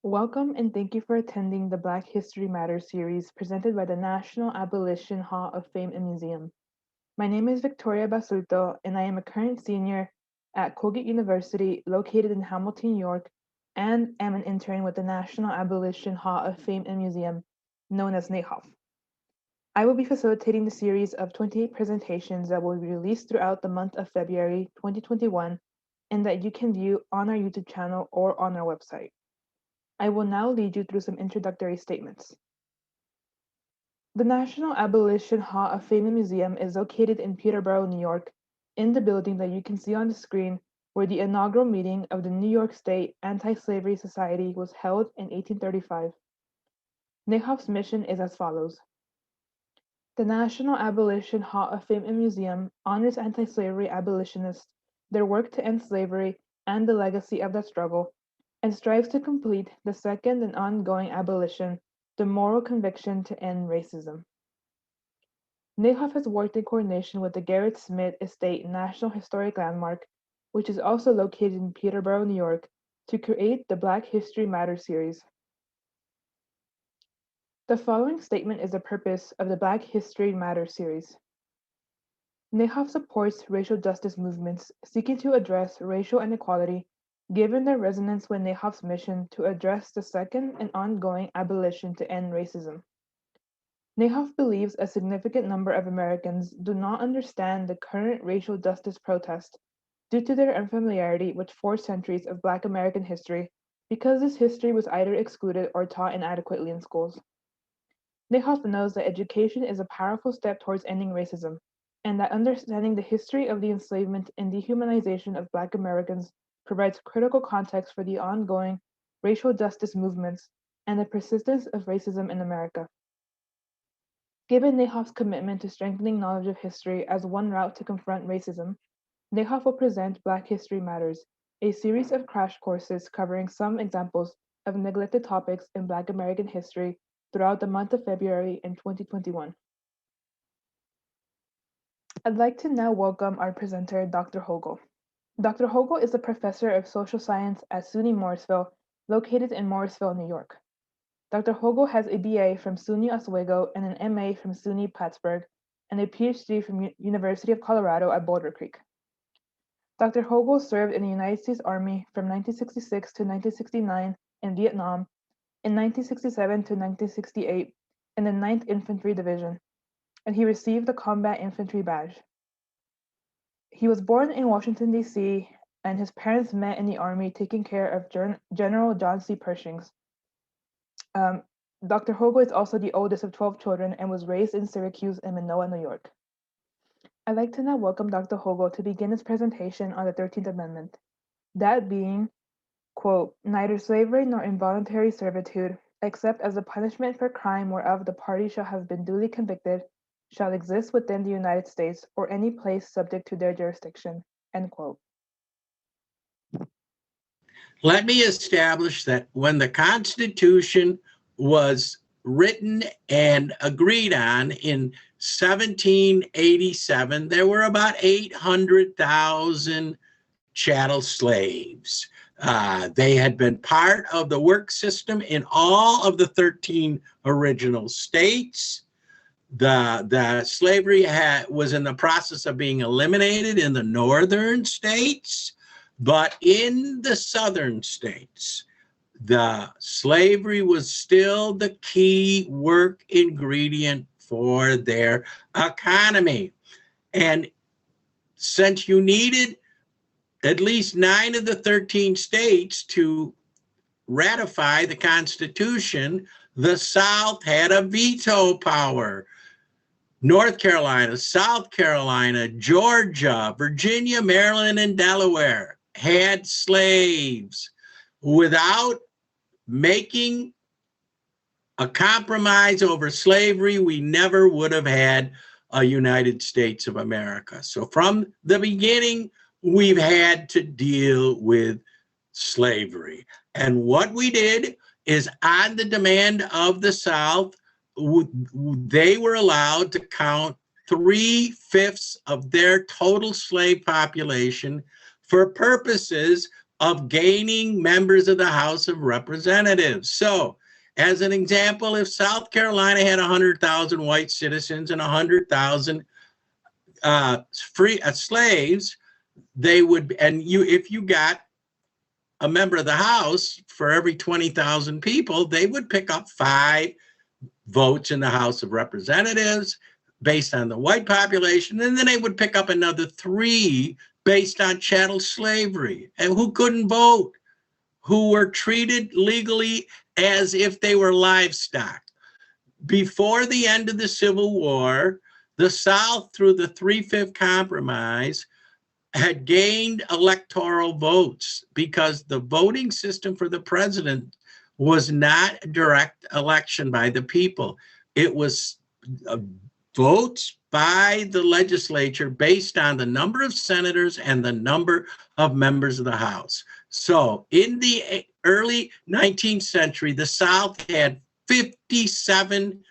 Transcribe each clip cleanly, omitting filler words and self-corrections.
Welcome and thank you for attending the Black History Matters series presented by the National Abolition Hall of Fame and Museum. My name is Victoria Basulto, and I am a current senior at Colgate University, located in Hamilton, New York, and am an intern with the National Abolition Hall of Fame and Museum, known as NAHOF. I will be facilitating the series of 28 presentations that will be released throughout the month of February 2021 and that you can view on our YouTube channel or on our website. I will now lead you through some introductory statements. The National Abolition Hall of Fame and Museum is located in Peterborough, New York, in the building that you can see on the screen where the inaugural meeting of the New York State Anti-Slavery Society was held in 1835. NAHOF's mission is as follows. The National Abolition Hall of Fame and Museum honors anti-slavery abolitionists, their work to end slavery, and the legacy of that struggle, and strives to complete the second and ongoing abolition, the moral conviction to end racism. NAHOF has worked in coordination with the Garrett Smith Estate National Historic Landmark, which is also located in Peterborough, New York, to create the Black History Matters series. The following statement is the purpose of the Black History Matters series. NAHOF supports racial justice movements seeking to address racial inequality, given their resonance with NAHOF's mission to address the second and ongoing abolition to end racism. NAHOF believes a significant number of Americans do not understand the current racial justice protest due to their unfamiliarity with 4 centuries of Black American history because this history was either excluded or taught inadequately in schools. NAHOF knows that education is a powerful step towards ending racism, and that understanding the history of the enslavement and dehumanization of Black Americans provides critical context for the ongoing racial justice movements and the persistence of racism in America. Given NAHOF's commitment to strengthening knowledge of history as one route to confront racism, NAHOF will present Black History Matters, a series of crash courses covering some examples of neglected topics in Black American history throughout the month of February in 2021. I'd like to now welcome our presenter, Dr. Hogle. Dr. Hogle is a professor of social science at SUNY Morrisville, located in Morrisville, New York. Dr. Hogle has a BA from SUNY Oswego and an MA from SUNY Plattsburgh, and a PhD from University of Colorado at Boulder Creek. Dr. Hogle served in the United States Army from 1966 to 1969 in Vietnam, in 1967 to 1968 in the 9th Infantry Division, and he received the Combat Infantry Badge. He was born in Washington, D.C., and his parents met in the Army taking care of General John C. Pershing's. Dr. Hogle is also the oldest of 12 children and was raised in Syracuse and Manoa, New York. I'd like to now welcome Dr. Hogle to begin his presentation on the 13th Amendment, that being, quote, neither slavery nor involuntary servitude, except as a punishment for crime whereof the party shall have been duly convicted, shall exist within the United States or any place subject to their jurisdiction, end quote. Let me establish that when the Constitution was written and agreed on in 1787, there were about 800,000 chattel slaves. They had been part of the work system in all of the 13 original states. The slavery was in the process of being eliminated in the northern states, but in the southern states, the slavery was still the key work ingredient for their economy. And since you needed at least 9 of the 13 states to ratify the Constitution, the South had a veto power. North Carolina, South Carolina, Georgia, Virginia, Maryland, and Delaware had slaves. Without making a compromise over slavery, we never would have had a United States of America. So from the beginning, we've had to deal with slavery. And what we did is, on the demand of the South, they were allowed to count 3/5 of their total slave population for purposes of gaining members of the House of Representatives. So, as an example, if South Carolina had 100,000 white citizens and 100,000 free slaves, they would, and if you got a member of the House for every 20,000 people, they would pick up 5 votes in the House of Representatives based on the white population, and then they would pick up another 3 based on chattel slavery, and who couldn't vote, who were treated legally as if they were livestock. Before the end of the Civil War, the South, through the 3-5 Compromise, had gained electoral votes because the voting system for the president was not direct election by the people. It was votes by the legislature based on the number of senators and the number of members of the House. So in the early 19th century, the South had 57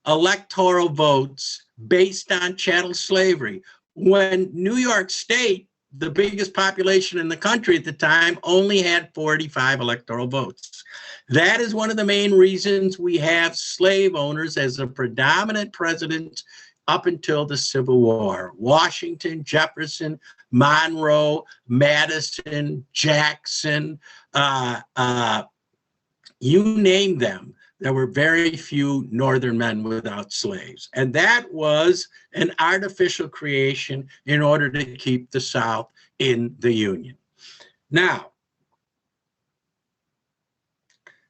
electoral votes based on chattel slavery, when New York State, the biggest population in the country at the time, only had 45 electoral votes. That is one of the main reasons we have slave owners as a predominant president up until the Civil War. Washington, Jefferson, Monroe, Madison, Jackson, you name them. There were very few Northern men without slaves. And that was an artificial creation in order to keep the South in the Union. Now,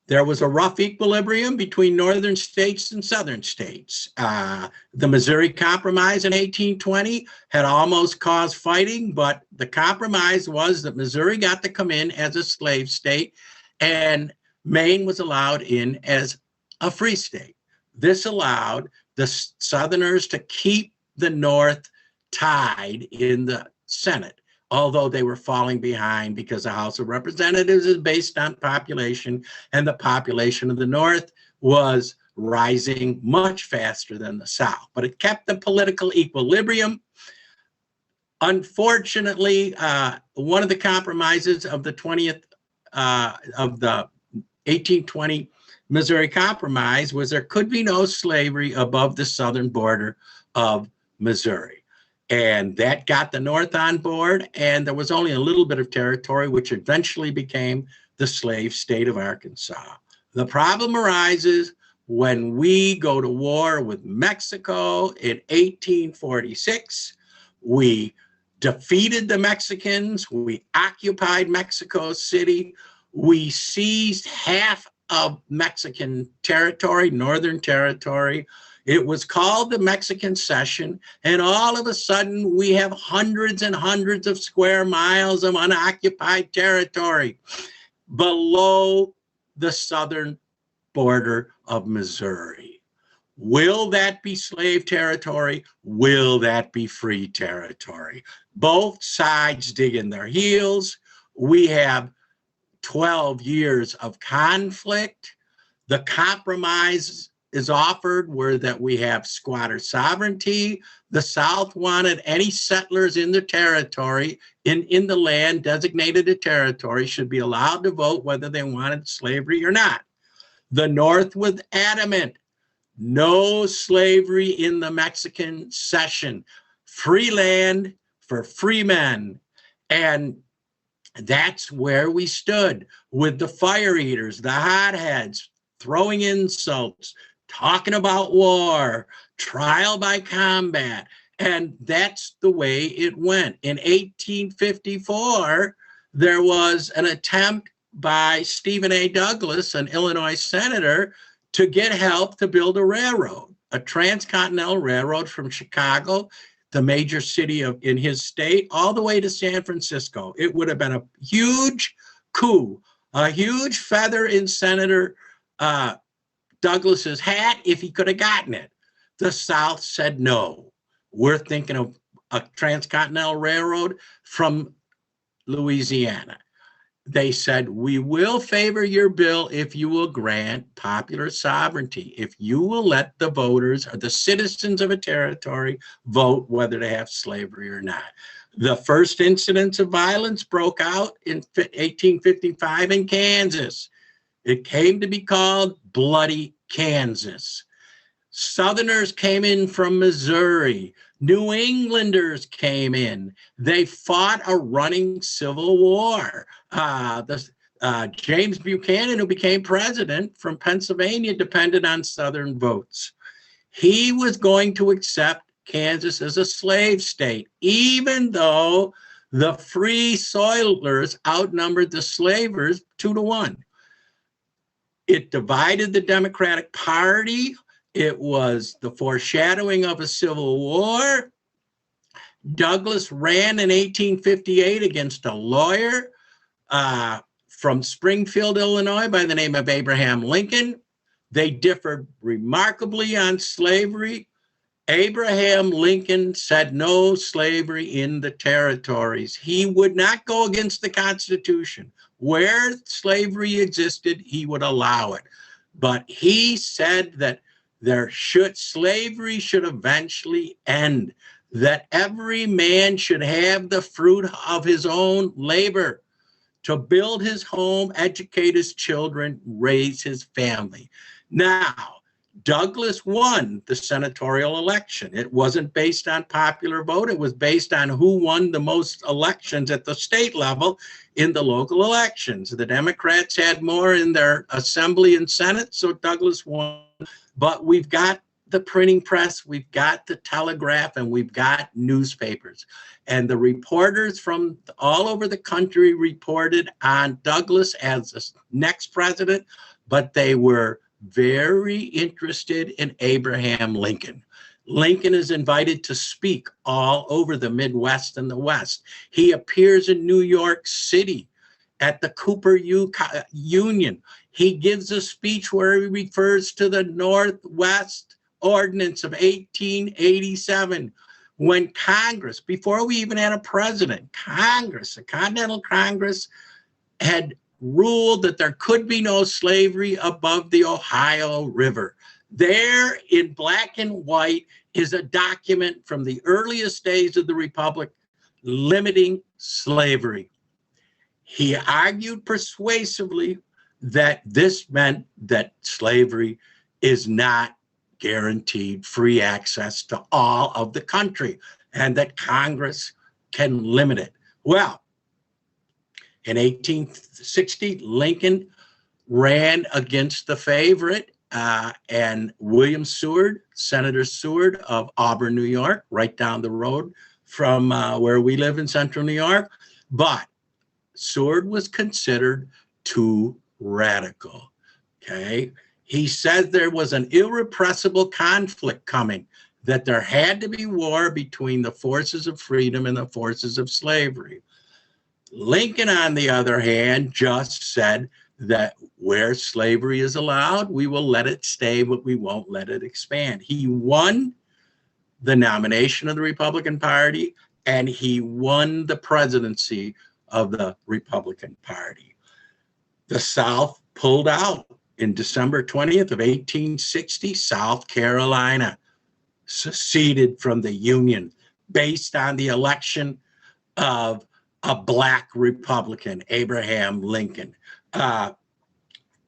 there was a rough equilibrium between Northern states and Southern states. The Missouri Compromise in 1820 had almost caused fighting, but the compromise was that Missouri got to come in as a slave state, and Maine was allowed in as a free state. This allowed the Southerners to keep the North tied in the Senate, although they were falling behind because the House of Representatives is based on population, and the population of the North was rising much faster than the South. But it kept the political equilibrium. Unfortunately, one of the compromises of the 1820 Missouri Compromise was there could be no slavery above the southern border of Missouri. And that got the North on board, and there was only a little bit of territory, which eventually became the slave state of Arkansas. The problem arises when we go to war with Mexico in 1846. We defeated the Mexicans, we occupied Mexico City, we seized half of Mexican territory, Northern Territory. It was called the Mexican Cession, and all of a sudden we have hundreds and hundreds of square miles of unoccupied territory below the southern border of Missouri. Will that be slave territory? Will that be free territory? Both sides dig in their heels. We have 12 years of conflict. The compromise is offered where that we have squatter sovereignty. The South wanted any settlers in the territory, in the land designated a territory, should be allowed to vote whether they wanted slavery or not. The North was adamant, no slavery in the Mexican Cession, free land for free men. And that's where we stood with the fire eaters, the hotheads, throwing insults, talking about war, trial by combat. And that's the way it went. In 1854, there was an attempt by Stephen A. Douglas, an Illinois senator, to get help to build a railroad, a transcontinental railroad from Chicago, the major city in his state, all the way to San Francisco. It would have been a huge coup, a huge feather in Senator Douglas's hat if he could have gotten it. The South said no. We're thinking of a transcontinental railroad from Louisiana. They said, we will favor your bill if you will grant popular sovereignty, if you will let the voters or the citizens of a territory vote whether to have slavery or not. The first incidents of violence broke out in 1855 in Kansas. It came to be called Bloody Kansas. Southerners came in from Missouri. New Englanders came in. They fought a running civil war. James Buchanan, who became president from Pennsylvania, depended on Southern votes. He was going to accept Kansas as a slave state, even though the free soilers outnumbered the slavers 2-1. It divided the Democratic Party. It was the foreshadowing of a civil war. Douglas ran in 1858 against a lawyer from Springfield, Illinois, by the name of Abraham Lincoln. They differed remarkably on slavery. Abraham Lincoln said no slavery in the territories. He would not go against the Constitution. Where slavery existed, he would allow it. But he said that slavery should eventually end, that every man should have the fruit of his own labor to build his home, educate his children, raise his family. Now, Douglas won the senatorial election. It wasn't based on popular vote. It was based on who won the most elections at the state level in the local elections. The Democrats had more in their assembly and Senate, so Douglas won. But we've got the printing press, we've got the telegraph, and we've got newspapers. And the reporters from all over the country reported on Douglas as the next president, but they were very interested in Abraham Lincoln. Lincoln is invited to speak all over the Midwest and the West. He appears in New York City at the Cooper Union. He gives a speech where he refers to the Northwest Ordinance of 1887, when Congress, before we even had a president, Congress, the Continental Congress, had ruled that there could be no slavery above the Ohio River. There, in black and white, is a document from the earliest days of the Republic limiting slavery. He argued persuasively that this meant that slavery is not guaranteed free access to all of the country and that Congress can limit it. Well, in 1860, Lincoln ran against the favorite, and William Seward, Senator Seward of Auburn, New York, right down the road from where we live in central New York. But Seward was considered too radical, okay? He said there was an irrepressible conflict coming, that there had to be war between the forces of freedom and the forces of slavery. Lincoln, on the other hand, just said that where slavery is allowed, we will let it stay, but we won't let it expand. He won the nomination of the Republican Party, and he won the presidency of the Republican Party. The South pulled out in December 20th of 1860. South Carolina seceded from the Union based on the election of a black Republican, Abraham Lincoln.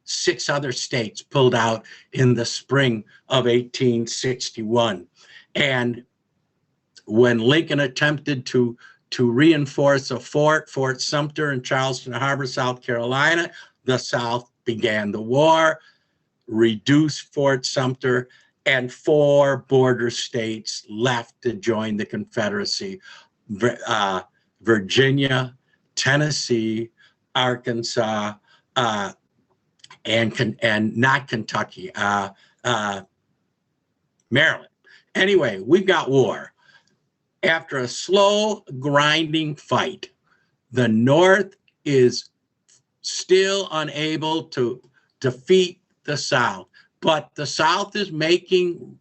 6 other states pulled out in the spring of 1861. And when Lincoln attempted to reinforce a fort, Fort Sumter in Charleston Harbor, South Carolina, the South began the war, reduced Fort Sumter, and 4 border states left to join the Confederacy. Virginia, Tennessee, Arkansas, and not Kentucky, Maryland. Anyway, we've got war. After a slow, grinding fight, the North is still unable to defeat the South, but the South is making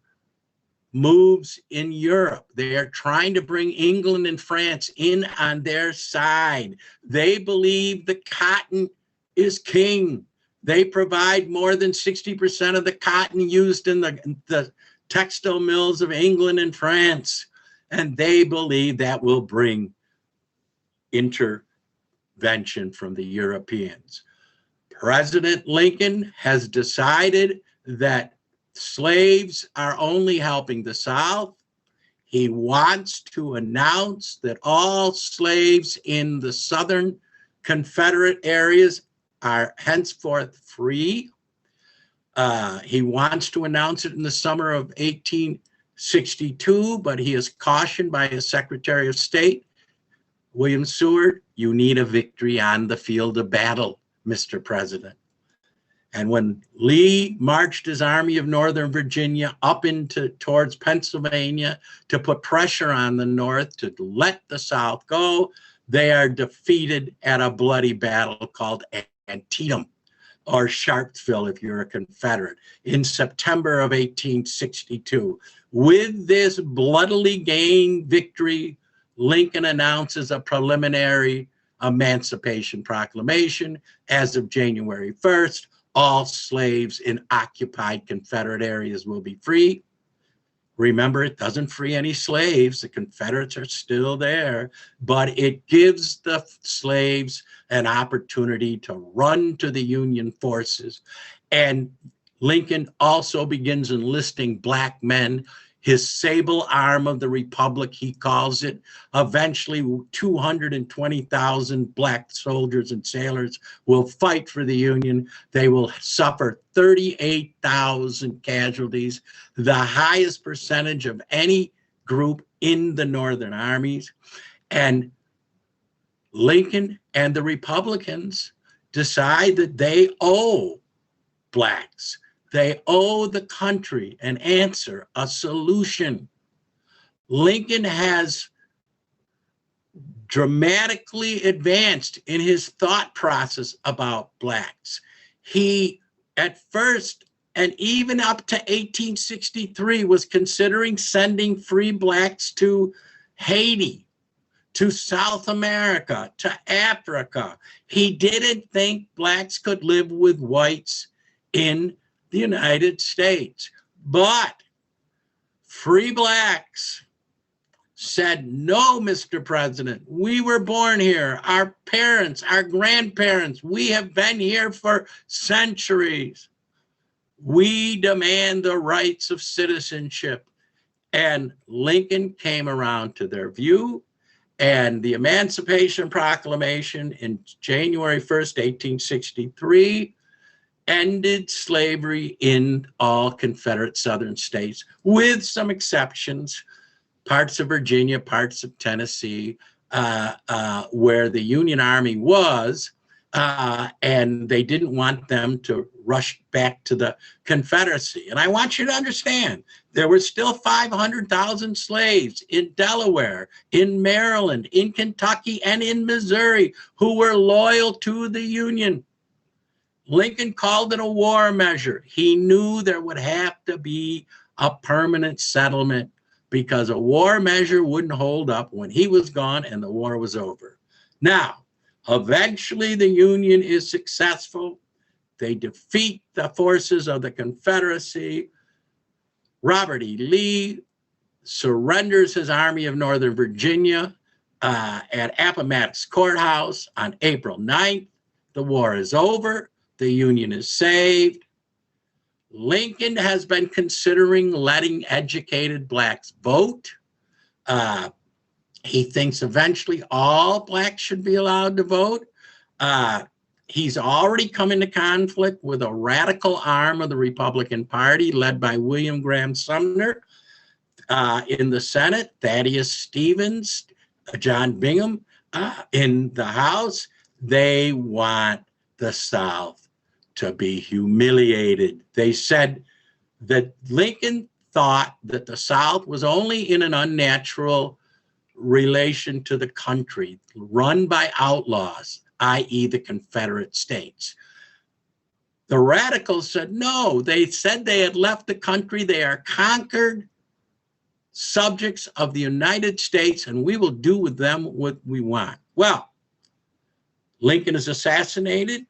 moves in Europe. They are trying to bring England and France in on their side. They believe the cotton is king. They provide more than 60% of the cotton used in the textile mills of England and France. And they believe that will bring intervention from the Europeans. President Lincoln has decided that slaves are only helping the South. He wants to announce that all slaves in the Southern Confederate areas are henceforth free. He wants to announce it in the summer of 1862, but he is cautioned by his Secretary of State, William Seward, you need a victory on the field of battle, Mr. President. And when Lee marched his Army of Northern Virginia up towards Pennsylvania to put pressure on the North to let the South go, they are defeated at a bloody battle called Antietam, or Sharpsville if you're a Confederate, in September of 1862. With this bloodily gained victory, Lincoln announces a preliminary Emancipation Proclamation. As of January 1st, all slaves in occupied Confederate areas will be free. Remember, it doesn't free any slaves. The Confederates are still there, but it gives the slaves an opportunity to run to the Union forces. And Lincoln also begins enlisting black men, his sable arm of the Republic, he calls it. Eventually, 220,000 black soldiers and sailors will fight for the Union. They will suffer 38,000 casualties, the highest percentage of any group in the Northern armies. And Lincoln and the Republicans decide that they owe blacks, they owe the country an answer, a solution. Lincoln has dramatically advanced in his thought process about blacks. He, at first, and even up to 1863, was considering sending free blacks to Haiti, to South America, to Africa. He didn't think blacks could live with whites in the United States. But free blacks said, no, Mr. President, we were born here. Our parents, our grandparents, we have been here for centuries. We demand the rights of citizenship. And Lincoln came around to their view, and the Emancipation Proclamation in January 1st, 1863, ended slavery in all Confederate Southern states, with some exceptions, parts of Virginia, parts of Tennessee, where the Union Army was, and they didn't want them to rush back to the Confederacy. And I want you to understand, there were still 500,000 slaves in Delaware, in Maryland, in Kentucky, and in Missouri who were loyal to the Union. Lincoln called it a war measure. He knew there would have to be a permanent settlement because a war measure wouldn't hold up when he was gone and the war was over. Now, eventually the Union is successful. They defeat the forces of the Confederacy. Robert E. Lee surrenders his Army of Northern Virginia at Appomattox Courthouse on April 9th. The war is over. The Union is saved. Lincoln has been considering letting educated blacks vote. He thinks eventually all blacks should be allowed to vote. He's already come into conflict with a radical arm of the Republican Party led by William Graham Sumner in the Senate, Thaddeus Stevens, John Bingham in the House. They want the South to be humiliated. They said that Lincoln thought that the South was only in an unnatural relation to the country run by outlaws, i.e. the Confederate States. The radicals said no. They said they had left the country. They are conquered subjects of the United States, and we will do with them what we want. Well, Lincoln is assassinated,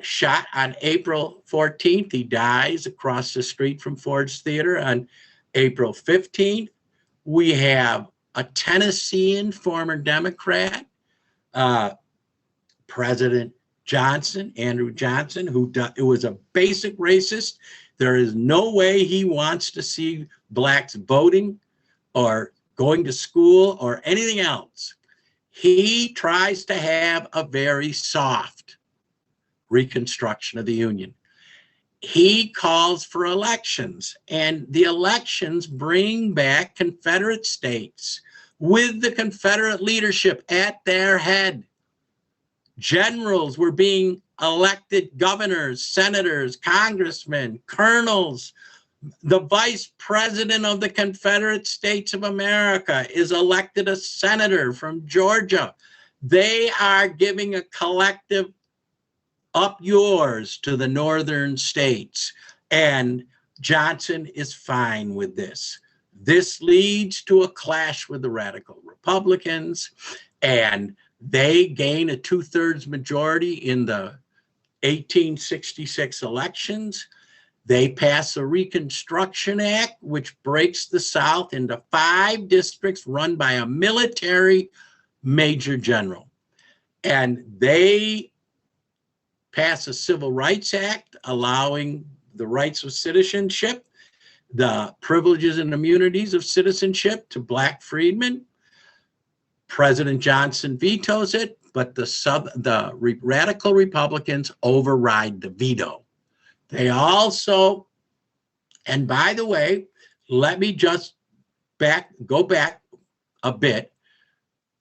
shot on April 14th. He dies across the street from Ford's Theater on April 15th. We have a Tennessean former Democrat, President Johnson, Andrew Johnson, who it was a basic racist. There is no way he wants to see blacks voting or going to school or anything else. He tries to have a very soft reconstruction of the Union. He calls for elections, and the elections bring back Confederate states with the Confederate leadership at their head. Generals were being elected governors, senators, congressmen, colonels. The vice president of the Confederate States of America is elected a senator from Georgia. They are giving a collective up yours to the northern states. And Johnson is fine with this. This leads to a clash with the radical Republicans, and they gain a 2/3 majority in the 1866 elections. They pass a Reconstruction Act, which breaks the South into 5 districts run by a military major general. And they pass a Civil Rights Act allowing the rights of citizenship, the privileges and immunities of citizenship to black freedmen. President Johnson vetoes it, but the radical Republicans override the veto. They also, and by the way, let me just go back a bit.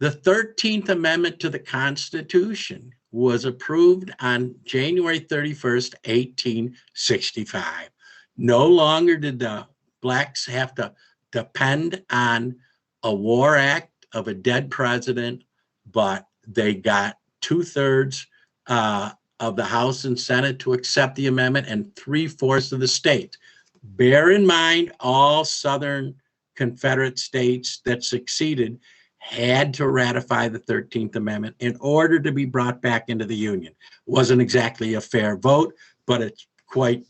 The 13th Amendment to the Constitution was approved on January 31st, 1865. No longer did the blacks have to depend on a war act of a dead president, but they got 2/3 of the House and Senate to accept the amendment and 3/4 of the state. Bear in mind, all Southern Confederate states that succeeded had to ratify the 13th Amendment in order to be brought back into the Union. Wasn't exactly a fair vote, but it's quite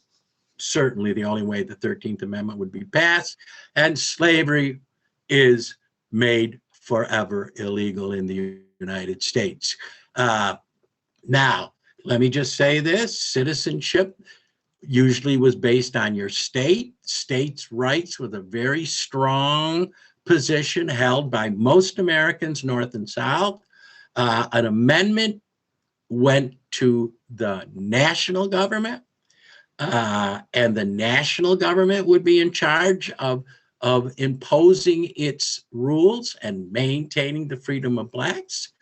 certainly the only way the 13th Amendment would be passed, and slavery is made forever illegal in the United States. Now, let me just say this, citizenship usually was based on your state. States' rights with a very strong position held by most Americans, North and South. An amendment went to the national government, and the national government would be in charge of imposing its rules and maintaining the freedom of blacks.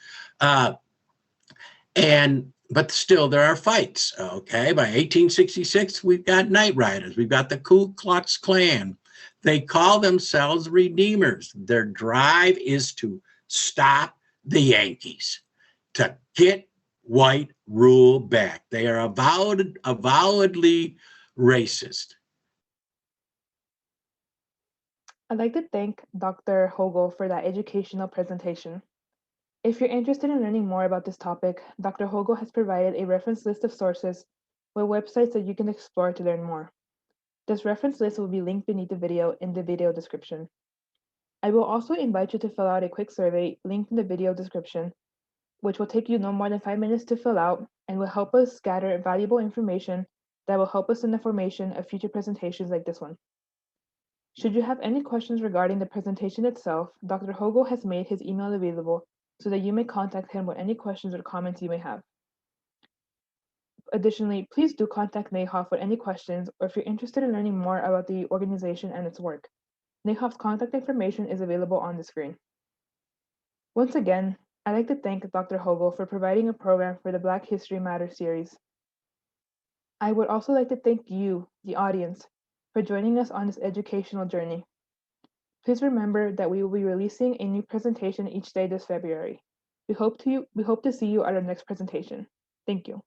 But still, there are fights, okay? By 1866, we've got night riders. We've got the Ku Klux Klan. They call themselves Redeemers. Their drive is to stop the Yankees, to get white rule back. They are avowedly racist. I'd like to thank Dr. Hogle for that educational presentation. If you're interested in learning more about this topic, Dr. Hogle has provided a reference list of sources with websites that you can explore to learn more. This reference list will be linked beneath the video in the video description. I will also invite you to fill out a quick survey linked in the video description, which will take you no more than 5 minutes to fill out and will help us gather valuable information that will help us in the formation of future presentations like this one. Should you have any questions regarding the presentation itself, Dr. Hogle has made his email available so that you may contact him with any questions or comments you may have. Additionally, please do contact NAHOF with any questions or if you're interested in learning more about the organization and its work. NAHOF's contact information is available on the screen. Once again, I'd like to thank Dr. Hogle for providing a program for the Black History Matters series. I would also like to thank you, the audience, for joining us on this educational journey. Please remember that we will be releasing a new presentation each day this February. We hope to see you at our next presentation. Thank you.